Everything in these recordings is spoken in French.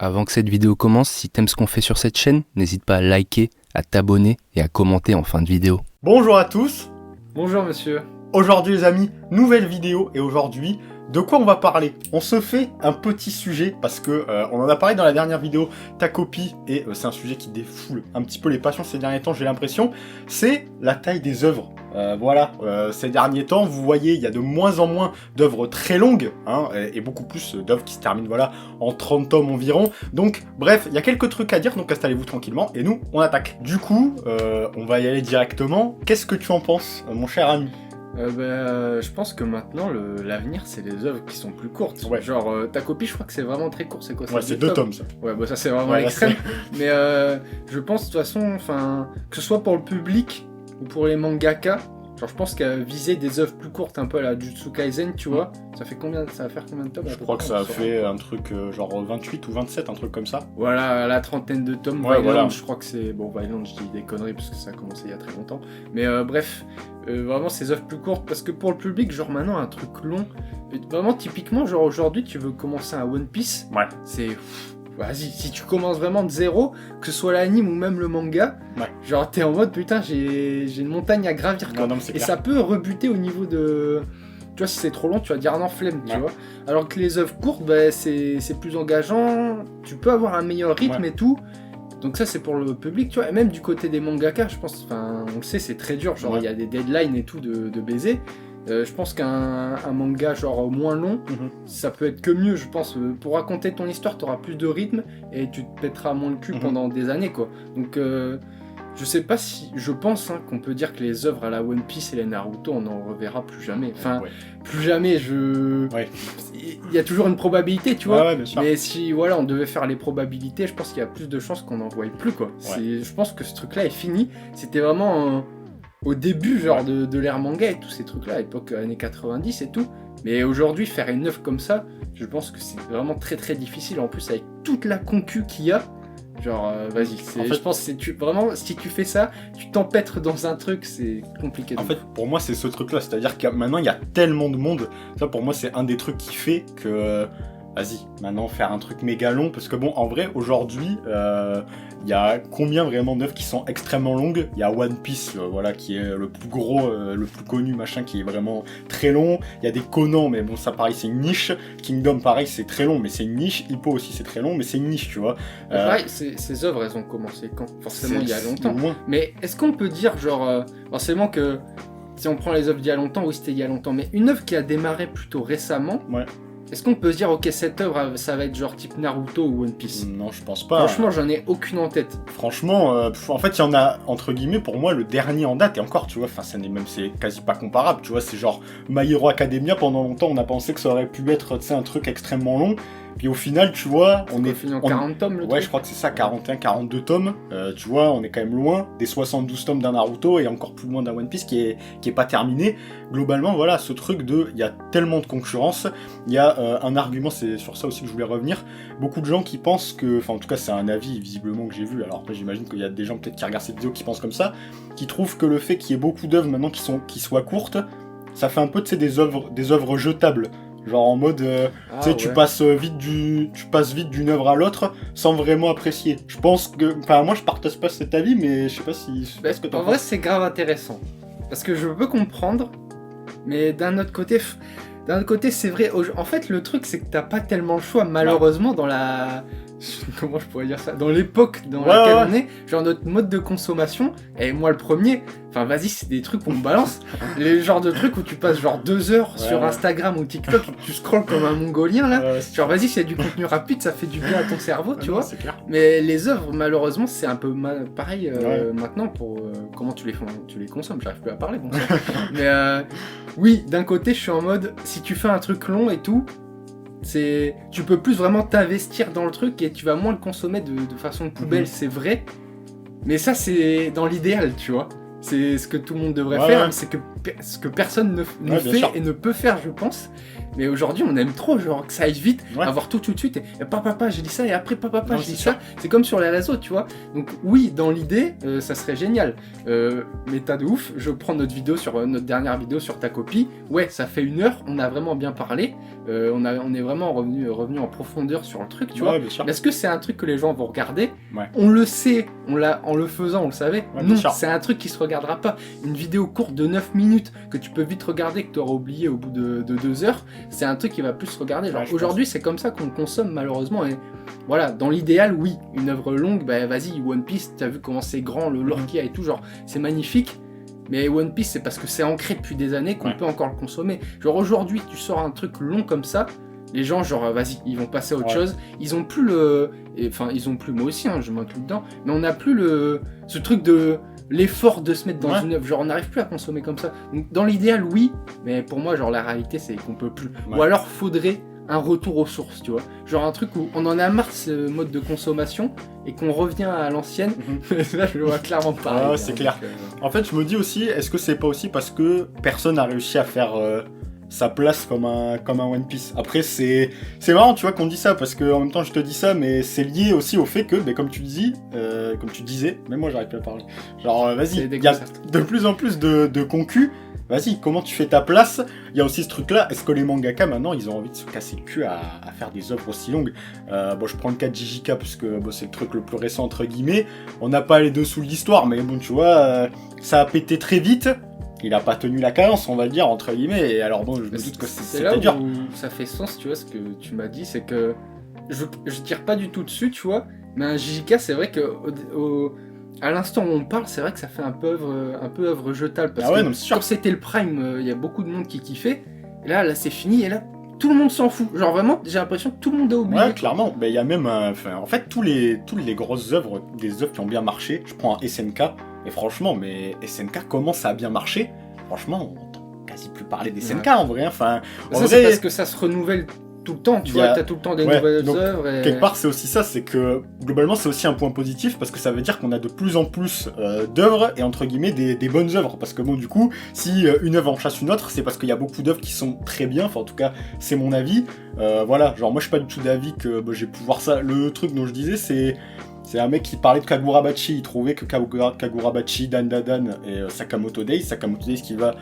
Avant que cette vidéo commence, si t'aimes ce qu'on fait sur cette chaîne, n'hésite pas à liker, à t'abonner et à commenter en fin de vidéo. Bonjour à tous. Bonjour monsieur. Aujourd'hui les amis, nouvelle vidéo et aujourd'hui, de quoi on va parler? On se fait un petit sujet parce que on en a parlé dans la dernière vidéo, ta copie, et c'est un sujet qui défoule un petit peu les passions ces derniers temps, j'ai l'impression, c'est la taille des œuvres. Ces derniers temps, vous voyez, il y a de moins en moins d'œuvres très longues, et beaucoup plus d'œuvres qui se terminent en 30 tomes environ. Donc, bref, il y a quelques trucs à dire, donc installez-vous tranquillement, et nous, on attaque. Du coup, on va y aller directement. Qu'est-ce que tu en penses, mon cher ami? Je pense que maintenant l'avenir c'est les œuvres qui sont plus courtes. Ouais. Genre ta copie, je crois que c'est vraiment très court. C'est quoi? Ouais, c'est 2 tomes ça. Ouais, bah ça c'est vraiment Ouais, l'extrême. Mais je pense de toute façon, que ce soit pour le public ou pour les mangaka, genre je pense qu'à viser des œuvres plus courtes, un peu à la Jujutsu Kaisen, tu vois. Ça va faire combien de tomes? Je crois que ça a fait un truc genre 28 ou 27, un truc comme ça. Voilà, la trentaine de tomes. Ouais, Violent, voilà. je crois que c'est... Bon, Violent, je dis des conneries parce que ça a commencé il y a très longtemps. Mais bref, vraiment ces œuvres plus courtes. Parce que pour le public, genre maintenant, un truc long... Vraiment, typiquement, genre aujourd'hui, tu veux commencer un One Piece. Ouais. C'est... Vas-y, si tu commences vraiment de zéro, que ce soit l'anime ou même le manga, Ouais. genre t'es en mode, putain, j'ai une montagne à gravir, quoi. Non, mais c'est Et clair. ça peut rebuter au niveau de... Tu vois, si c'est trop long, tu vas dire non, flemme, tu Ouais. vois. Alors que les œuvres courtes, bah, c'est plus engageant, tu peux avoir un meilleur rythme Ouais. et tout. Donc ça, c'est pour le public, tu vois. Et même du côté des mangaka, je pense, on le sait, c'est très dur. Genre, il y a des deadlines et tout de baiser. Je pense qu'un manga genre moins long, ça peut être que mieux, je pense. Pour raconter ton histoire, tu auras plus de rythme et tu te pèteras moins le cul pendant des années, quoi. Donc... je sais pas si... Je pense qu'on peut dire que les œuvres à la One Piece et les Naruto, on n'en reverra plus jamais. Enfin, Ouais. plus jamais, Ouais. Il y a toujours une probabilité, tu vois. Ouais, bien sûr. Mais si, voilà, on devait faire les probabilités, je pense qu'il y a plus de chances qu'on n'en voie plus, quoi. Je pense que ce truc-là est fini. C'était vraiment au début, genre, de l'ère manga et tous ces trucs-là, à l'époque années 90 et tout. Mais aujourd'hui, faire une œuvre comme ça, je pense que c'est vraiment très très difficile. En plus, avec toute la concu qu'il y a, genre, vas-y, En fait- je pense que vraiment, si tu fais ça, tu t'empêtres dans un truc, c'est compliqué. En fait, pour moi, c'est ce truc-là. C'est-à-dire que maintenant, il y a tellement de monde. Ça, pour moi, c'est un des trucs qui fait que... Vas-y, maintenant, faire un truc méga long. Parce que bon, en vrai, aujourd'hui, il y a combien vraiment d'œuvres qui sont extrêmement longues? Il y a One Piece, qui est le plus gros, le plus connu, machin, qui est vraiment très long. Il y a des Conan, mais bon, ça, pareil, c'est une niche. Kingdom, pareil, c'est très long, mais c'est une niche. Hippo aussi, c'est très long, mais c'est une niche, tu vois. Pareil, ces œuvres, elles ont commencé quand? Forcément, il y a longtemps. Loin. Mais est-ce qu'on peut dire, genre, forcément que si on prend les œuvres d'il y a longtemps, oui, c'était il y a longtemps, mais une œuvre qui a démarré plutôt récemment, Ouais. est-ce qu'on peut se dire, ok, cette œuvre, ça va être genre type Naruto ou One Piece? Non, je pense pas. Franchement, j'en ai aucune en tête. Franchement, en fait, il y en a, entre guillemets, pour moi, le dernier en date, et encore, tu vois, c'est quasi pas comparable, tu vois, c'est genre My Hero Academia, pendant longtemps, on a pensé que ça aurait pu être, tu sais, un truc extrêmement long, puis au final, tu vois, on est... fini en 40 tomes, le Ouais, truc. je crois que c'est ça, 41, 42 tomes, tu vois, on est quand même loin des 72 tomes d'un Naruto, et encore plus loin d'un One Piece qui est pas terminé. Globalement, voilà, ce truc il y a tellement de concurrence, il y a un argument, c'est sur ça aussi que je voulais revenir, beaucoup de gens qui pensent que, enfin en tout cas c'est un avis visiblement que j'ai vu, alors après j'imagine qu'il y a des gens peut-être qui regardent cette vidéo qui pensent comme ça, qui trouvent que le fait qu'il y ait beaucoup d'œuvres maintenant qui soient courtes, ça fait un peu, tu sais, des œuvres jetables. Genre en mode, tu passes vite d'une œuvre à l'autre sans vraiment apprécier. Je pense que, enfin moi je partage pas cet avis, mais je sais pas ce que t'en En vrai, penses. c'est grave intéressant. Parce que je peux comprendre, mais d'un autre côté, c'est vrai. En fait, le truc, c'est que t'as pas tellement le choix, malheureusement, dans la... Comment je pourrais dire ça? Dans l'époque dans laquelle on est, genre notre mode de consommation, et moi le premier, enfin vas-y, c'est des trucs qu'on me balance, les genres de trucs où tu passes genre 2 heures sur Instagram ou TikTok, et que tu scrolles comme un mongolien là, genre vas-y, c'est du contenu rapide, ça fait du bien à ton cerveau, tu vois. C'est clair. Mais les œuvres, malheureusement, c'est un peu pareil Ouais. maintenant pour comment tu les consommes, j'arrive plus à parler, bon sang. Mais oui, d'un côté, je suis en mode, si tu fais un truc long et tout, tu peux plus vraiment t'investir dans le truc et tu vas moins le consommer de façon poubelle, c'est vrai. Mais ça, c'est dans l'idéal, tu vois. C'est ce que tout le monde devrait faire, Ouais. c'est ce que personne ne bien fait sûr. et ne peut faire, je pense. Mais aujourd'hui, on aime trop, genre, que ça aille vite, Ouais. avoir tout de suite, et papa, j'ai dit ça, et après, papa, Non, j'ai dit c'est ça. C'est comme sur les réseaux, tu vois. Donc, oui, dans l'idée, ça serait génial. Mais t'as de ouf, je prends notre vidéo sur notre dernière vidéo sur ta copie. Ouais, ça fait 1 heure, on a vraiment bien parlé. On est vraiment revenu en profondeur sur le truc, tu vois. Ouais, bien sûr. Est-ce que c'est un truc que les gens vont regarder? Ouais. On le sait, en le faisant, on le savait. Ouais, bien Non, sûr. c'est un truc qui se regardera pas. Une vidéo courte de 9 minutes que tu peux vite regarder, que tu auras oublié au bout de 2 heures, c'est un truc qui va plus se regarder. Genre, Ouais, je aujourd'hui, c'est comme ça qu'on le consomme malheureusement. Et voilà, dans l'idéal, oui, une œuvre longue, bah vas-y, One Piece, t'as vu comment c'est grand, le lore qu'il y a et tout, genre, c'est magnifique. Mais One Piece, c'est parce que c'est ancré depuis des années qu'on Ouais. peut encore le consommer. Genre, aujourd'hui, tu sors un truc long comme ça, les gens, genre, vas-y, ils vont passer à autre Ouais. chose. Ils ont plus enfin, ils ont plus, moi aussi, hein, je m'inclus dedans, mais on n'a plus ce truc de l'effort de se mettre dans Ouais. une œuvre. Genre, on n'arrive plus à consommer comme ça. Donc, dans l'idéal, oui, mais pour moi, genre, la réalité, c'est qu'on peut plus. Ouais. Ou alors, faudrait un retour aux sources, tu vois. Genre, un truc où on en a marre de ce mode de consommation et qu'on revient à l'ancienne. Là, je le vois clairement pareil. Ouais, c'est clair. En fait, je me dis aussi, est-ce que c'est pas aussi parce que personne n'a réussi à faire sa place comme un One Piece? Après, c'est marrant, tu vois, qu'on dit ça, parce que en même temps, je te dis ça, mais c'est lié aussi au fait que, comme tu disais, même moi, j'arrive plus à parler. Genre, C'est vas-y, il y a déconcertant. de plus en plus de concus. Vas-y, comment tu fais ta place? Il y a aussi ce truc-là. Est-ce que les mangaka, maintenant, ils ont envie de se casser le cul à faire des œuvres aussi longues? Bon, je prends le cas de JJK, parce que bon, c'est le truc le plus récent, entre guillemets. On n'a pas les dessous de l'histoire, mais bon, tu vois, ça a pété très vite. Il a pas tenu la cadence, on va le dire, entre guillemets. Et alors, bon, je me doute que C'est là c'était dur. où ça fait sens, tu vois, ce que tu m'as dit, c'est que je tire pas du tout dessus, tu vois, mais un JJK, c'est vrai que à l'instant où on parle, c'est vrai que ça fait un peu œuvre jetable, parce Ah ouais, que non, c'est sûr. quand c'était le prime, il y a beaucoup de monde qui kiffait, et là c'est fini, et là tout le monde s'en fout. Genre vraiment, j'ai l'impression que tout le monde a oublié. Ouais, clairement. Il y a même, en fait, toutes les grosses œuvres, des œuvres qui ont bien marché. Je prends un SNK, et franchement, mais SNK, comment ça a bien marché? Franchement, on entend quasi plus parler des SNK en vrai. Enfin, en Ça, c'est vrai, parce que ça se renouvelle tout le temps, tu Il y a- vois, t'as tout le temps des Ouais, nouvelles donc, œuvres. Et... quelque part, c'est aussi ça, c'est que globalement, c'est aussi un point positif parce que ça veut dire qu'on a de plus en plus d'œuvres et entre guillemets des bonnes œuvres. Parce que bon, du coup, si une œuvre en chasse une autre, c'est parce qu'il y a beaucoup d'œuvres qui sont très bien. Enfin, en tout cas, c'est mon avis. Voilà, genre moi, je suis pas du tout d'avis que j'ai pu voir ça. Le truc dont je disais, c'est un mec qui parlait de Kagurabachi. Il trouvait que Kagurabachi, Dan et Sakamoto Days qui va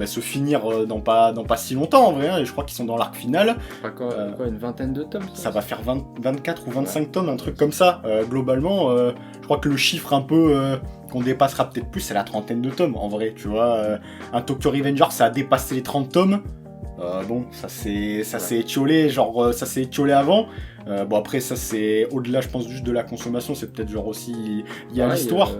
se finir dans pas si longtemps en vrai. Hein, et je crois qu'ils sont dans l'arc final. Quoi, une vingtaine de tomes Ça va faire 24 ou 25 tomes, un truc comme ça. Globalement, je crois que le chiffre un peu qu'on dépassera peut-être plus, c'est la 30aine de tomes, en vrai, tu vois. Un Tokyo Revenger, ça a dépassé les 30 tomes. Bon, ça s'est étiolé, genre, ça s'est étiolé avant. Bon, après, ça, c'est au-delà, je pense, juste de la consommation, c'est peut-être genre aussi... Il y a l'histoire.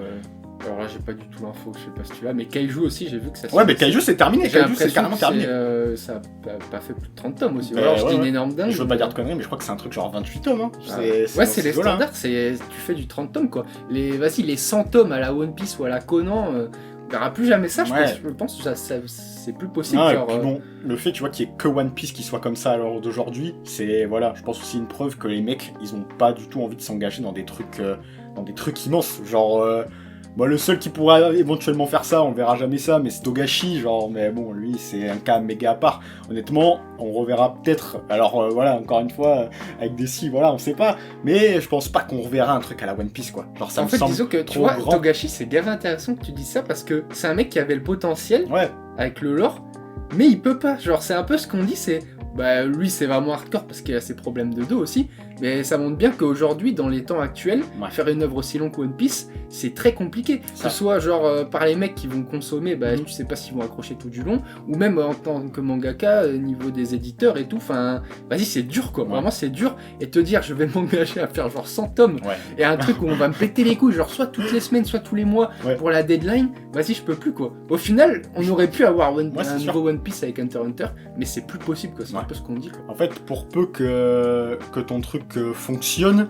Alors là, j'ai pas du tout l'info, je sais pas si tu l'as, mais Kaiju aussi, j'ai vu que ça Ouais, mais Kaiju, c'est terminé, J'ai Kaiju, c'est l'impression carrément que terminé. ça a pas fait plus de 30 tomes aussi. Bah, Alors je dis ouais, une ouais. énorme dingue. Je veux pas dire de conneries, mais je crois que c'est un truc genre 28 tomes. Hein. Ouais, dans c'est ces les eaux-là, hein. standards, tu fais du 30 tomes quoi. Vas-y, les 100 tomes à la One Piece ou à la Conan, on verra plus jamais ça, Ouais. je pense que c'est plus possible. Ah, genre, et puis bon, le fait, tu vois, qu'il y ait que One Piece qui soit comme ça à l'heure d'aujourd'hui, c'est, voilà, je pense aussi une preuve que les mecs, ils ont pas du tout envie de s'engager dans des trucs immenses. Genre, le seul qui pourrait éventuellement faire ça, on verra jamais ça, mais c'est Togashi, genre, mais bon, lui, c'est un cas méga à part. Honnêtement, on reverra peut-être, alors voilà, encore une fois, avec des si, voilà, on sait pas, mais je pense pas qu'on reverra un truc à la One Piece, quoi. Genre, ça en me fait, semble disons que tu trop vois, grand. Togashi, c'est grave intéressant que tu dises ça parce que c'est un mec qui avait le potentiel Ouais, avec le lore, mais il peut pas. Genre, c'est un peu ce qu'on dit, c'est. Bah, lui, c'est vraiment hardcore parce qu'il a ses problèmes de dos aussi, mais ça montre bien qu'aujourd'hui, dans les temps actuels, Ouais. faire une œuvre aussi longue que One Piece, c'est très compliqué. Que Ça. ce soit genre par les mecs qui vont consommer, bah, Mhm. tu sais pas s'ils vont accrocher tout du long, ou même en tant que mangaka, niveau des éditeurs et tout, enfin, vas-y, c'est dur quoi, Ouais. vraiment c'est dur. Et te dire, je vais m'engager à faire genre 100 tomes, ouais. et un truc où on va me péter les couilles, genre soit toutes les semaines, soit tous les mois Ouais. pour la deadline, vas-y, je peux plus quoi. Au final, on aurait pu avoir Ouais, un c'est sûr. nouveau One Piece avec Hunter x Hunter, mais c'est plus possible quoi, c'est un Ouais. peu ce qu'on dit quoi. En fait, pour peu que ton truc fonctionne,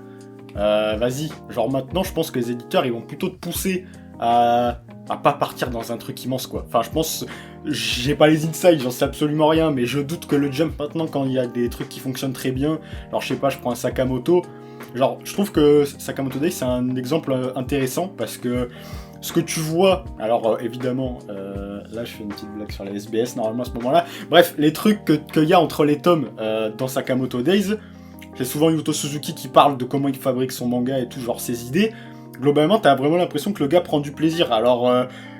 vas-y. Genre maintenant, je pense que les éditeurs, ils vont plutôt te pousser à pas partir dans un truc immense, quoi. Enfin, je pense, j'ai pas les insights, j'en sais absolument rien, mais je doute que le Jump maintenant, quand il y a des trucs qui fonctionnent très bien, genre je sais pas, je prends un Sakamoto, genre je trouve que Sakamoto Days c'est un exemple intéressant parce que ce que tu vois, alors évidemment, là, je fais une petite blague sur la SBS normalement à ce moment-là. Bref, les trucs qu'il y a entre les tomes dans Sakamoto Days, c'est souvent Yuto Suzuki qui parle de comment il fabrique son manga et tout, genre ses idées. Globalement, t'as vraiment l'impression que le gars prend du plaisir. Alors,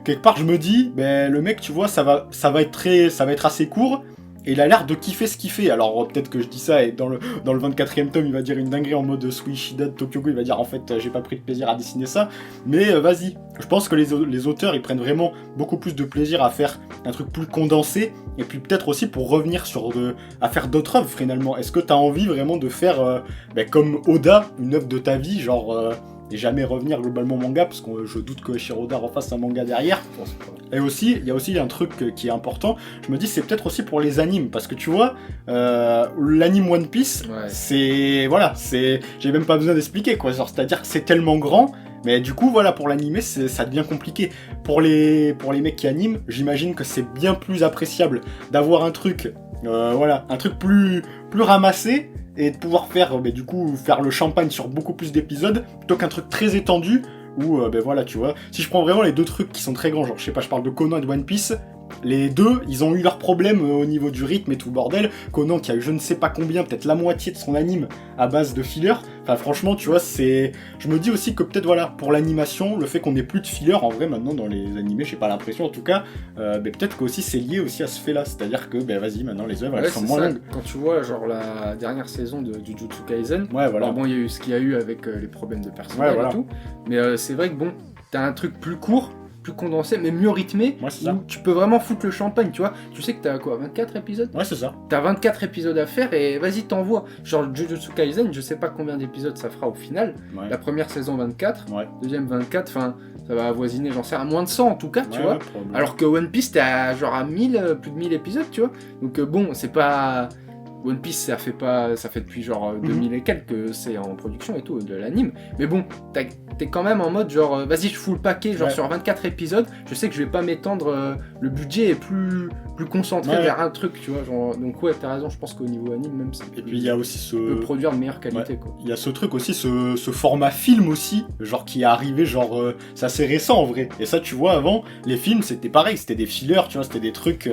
quelque part, je me dis, ben, le mec, tu vois, ça va être assez court. Et il a l'air de kiffer ce qu'il fait. Alors peut-être que je dis ça et dans le 24e tome il va dire une dinguerie en mode Suishida de Tokyo Ghoul, il va dire en fait j'ai pas pris de plaisir à dessiner ça. Mais vas-y, je pense que les auteurs ils prennent vraiment beaucoup plus de plaisir à faire un truc plus condensé. Et puis peut-être aussi pour revenir à faire d'autres œuvres finalement. Est-ce que t'as envie vraiment de faire comme Oda, une œuvre de ta vie, genre... et jamais revenir globalement au manga, parce que je doute que Shiroda refasse un manga derrière. Et aussi, il y a aussi un truc qui est important, je me dis c'est peut-être aussi pour les animes, parce que tu vois, l'anime One Piece, c'est... Voilà, j'ai même pas besoin d'expliquer, quoi, genre, c'est-à-dire que c'est tellement grand, mais du coup, voilà, pour l'animé, ça devient compliqué. Pour les mecs qui animent, j'imagine que c'est bien plus appréciable d'avoir un truc, un truc plus ramassé, et de pouvoir faire le champagne sur beaucoup plus d'épisodes, plutôt qu'un truc très étendu, où, voilà, tu vois, si je prends vraiment les deux trucs qui sont très grands, genre, je sais pas, je parle de Conan et de One Piece, les deux, ils ont eu leurs problèmes au niveau du rythme et tout le bordel. Conan qui a eu je ne sais pas combien, peut-être la moitié de son anime à base de filler. Enfin franchement, tu vois, je me dis aussi que peut-être voilà, pour l'animation, le fait qu'on ait plus de filler, en vrai maintenant dans les animés, j'ai pas l'impression en tout cas, peut-être que aussi c'est lié aussi à ce fait-là. C'est-à-dire que, vas-y, maintenant les œuvres elles sont moins longues. Quand tu vois genre la dernière saison de Jujutsu Kaisen, voilà. Alors, bon, il y a eu ce qu'il y a eu avec les problèmes de personnel et tout, mais c'est vrai que bon, t'as un truc plus court, plus condensé, mais mieux rythmé, où tu peux vraiment foutre le champagne, tu vois. Tu sais que t'as quoi, 24 épisodes ? Ouais, c'est ça. T'as 24 épisodes à faire et vas-y, t'envoies. Genre Jujutsu Kaisen, je sais pas combien d'épisodes ça fera au final. La première saison 24, deuxième 24, enfin, ça va avoisiner, j'en sais, à moins de 100 en tout cas, tu vois. Alors que One Piece, t'es à genre à 1000, plus de 1000 épisodes, tu vois. Donc bon, c'est pas... One Piece, ça fait depuis genre 2000 et quelques que c'est en production et tout, de l'anime. Mais bon, t'es quand même en mode genre, vas-y, je fous le paquet, genre sur 24 épisodes, je sais que je vais pas m'étendre, le budget est plus concentré vers un truc, tu vois. Genre, donc ouais, t'as raison, je pense qu'au niveau anime, même, et puis il y a aussi peut produire de meilleure qualité, quoi. Il y a ce truc aussi, ce format film aussi, genre qui est arrivé, genre, c'est assez récent en vrai. Et ça, tu vois, avant, les films, c'était pareil, c'était des fillers, tu vois, c'était des trucs,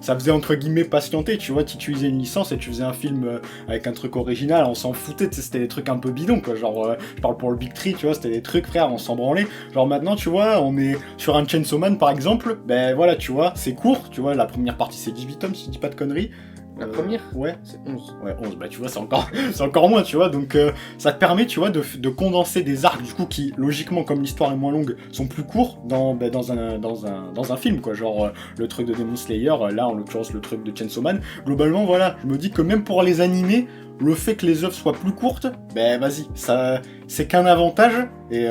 ça faisait entre guillemets patienter, tu vois, tu utilisais une licence et tu faisais un film avec un truc original, on s'en foutait, c'était des trucs un peu bidons, quoi. Genre, je parle pour le Big Tree, tu vois, c'était des trucs, frère, on s'en branlait. Genre maintenant, tu vois, on est sur un Chainsaw Man par exemple, voilà, tu vois, c'est court, tu vois, la première partie c'est 18 tomes, si je dis pas de conneries. La première Ouais. C'est 11. Ouais, 11, tu vois, c'est encore moins, tu vois, donc ça te permet, tu vois, de condenser des arcs, du coup, qui, logiquement, comme l'histoire est moins longue, sont plus courts dans un film, quoi, genre le truc de Demon Slayer, là, en l'occurrence, le truc de Chainsaw Man. Globalement, voilà, je me dis que même pour les animés, le fait que les œuvres soient plus courtes, vas-y, ça, c'est qu'un avantage, et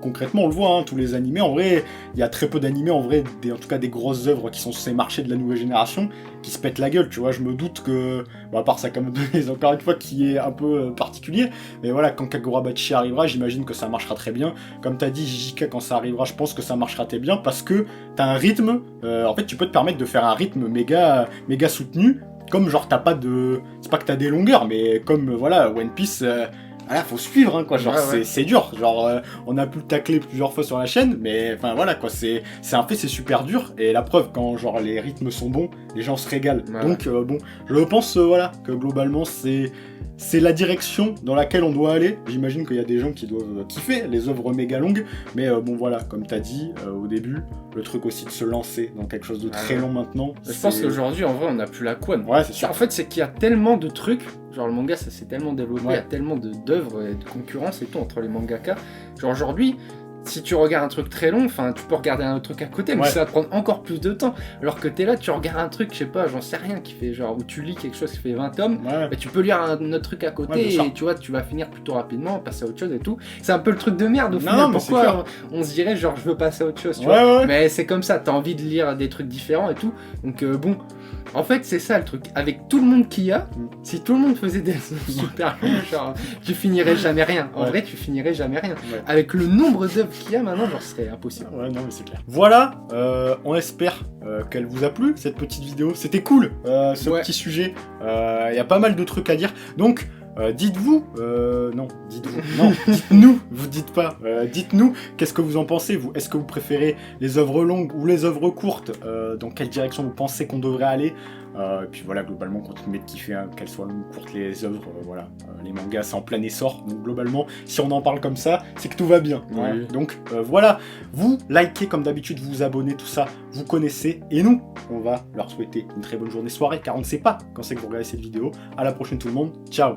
concrètement, on le voit, hein, tous les animés, en vrai, il y a très peu d'animés, en vrai, en tout cas des grosses œuvres qui sont censées marcher de la nouvelle génération, qui se pètent la gueule, tu vois, je me doute que, à part Sakamoto Days, encore une fois, qui est un peu particulier, mais voilà, quand Kagurabachi arrivera, j'imagine que ça marchera très bien, comme t'as dit, JJK, quand ça arrivera, je pense que ça marchera très bien, parce que t'as un rythme, en fait, tu peux te permettre de faire un rythme méga soutenu, comme genre t'as pas de... C'est pas que t'as des longueurs, mais comme voilà, One Piece, voilà, faut suivre, hein, quoi, genre c'est dur, genre on a pu le tacler plusieurs fois sur la chaîne, mais enfin voilà, quoi, c'est un fait, c'est super dur, et la preuve, quand genre les rythmes sont bons, les gens se régalent. Donc bon, je pense voilà, que globalement c'est la direction dans laquelle on doit aller. J'imagine qu'il y a des gens qui doivent kiffer les œuvres méga longues, mais bon voilà, comme t'as dit au début, le truc aussi de se lancer dans quelque chose de très long maintenant. Je pense qu'aujourd'hui, en vrai, on n'a plus la couenne. Ouais, c'est sûr. En fait, c'est qu'il y a tellement de trucs, genre le manga, ça s'est tellement développé, il y a tellement d'œuvres et de concurrence et tout entre les mangaka. Genre aujourd'hui, si tu regardes un truc très long, enfin, tu peux regarder un autre truc à côté, mais ça va prendre encore plus de temps. Alors que t'es là, tu regardes un truc, je sais pas, j'en sais rien, qui fait genre, où tu lis quelque chose qui fait 20 tomes, tu peux lire un autre truc à côté et tu vois, tu vas finir plutôt rapidement, passer à autre chose et tout. C'est un peu le truc de merde au final. Pourquoi on se dirait genre, je veux passer à autre chose, tu vois. Mais c'est comme ça, t'as envie de lire des trucs différents et tout. Donc bon, en fait, c'est ça le truc. Avec tout le monde qu'il y a, si tout le monde faisait des super longs, genre, tu finirais jamais rien. En vrai, tu finirais jamais rien. Avec le nombre d'œuvres qu'il y a maintenant, genre, ce serait impossible. Ouais, non, mais c'est clair. Voilà, on espère qu'elle vous a plu, cette petite vidéo. C'était cool, ce petit sujet. Il y a pas mal de trucs à dire. Donc, Dites-vous, non, dites-vous, non, dites-nous, vous dites pas, dites-nous, qu'est-ce que vous en pensez, vous? Est-ce que vous préférez les œuvres longues ou les œuvres courtes? Dans quelle direction vous pensez qu'on devrait aller? Et puis voilà, globalement, continuez de kiffer, hein, qu'elles soient longues ou courtes les œuvres, voilà, les mangas, c'est en plein essor, donc globalement, si on en parle comme ça, c'est que tout va bien. Oui. Hein. Donc voilà, vous likez comme d'habitude, vous abonnez, tout ça, vous connaissez, et nous, on va leur souhaiter une très bonne journée, soirée, car on ne sait pas quand c'est que vous regardez cette vidéo. À la prochaine tout le monde, ciao!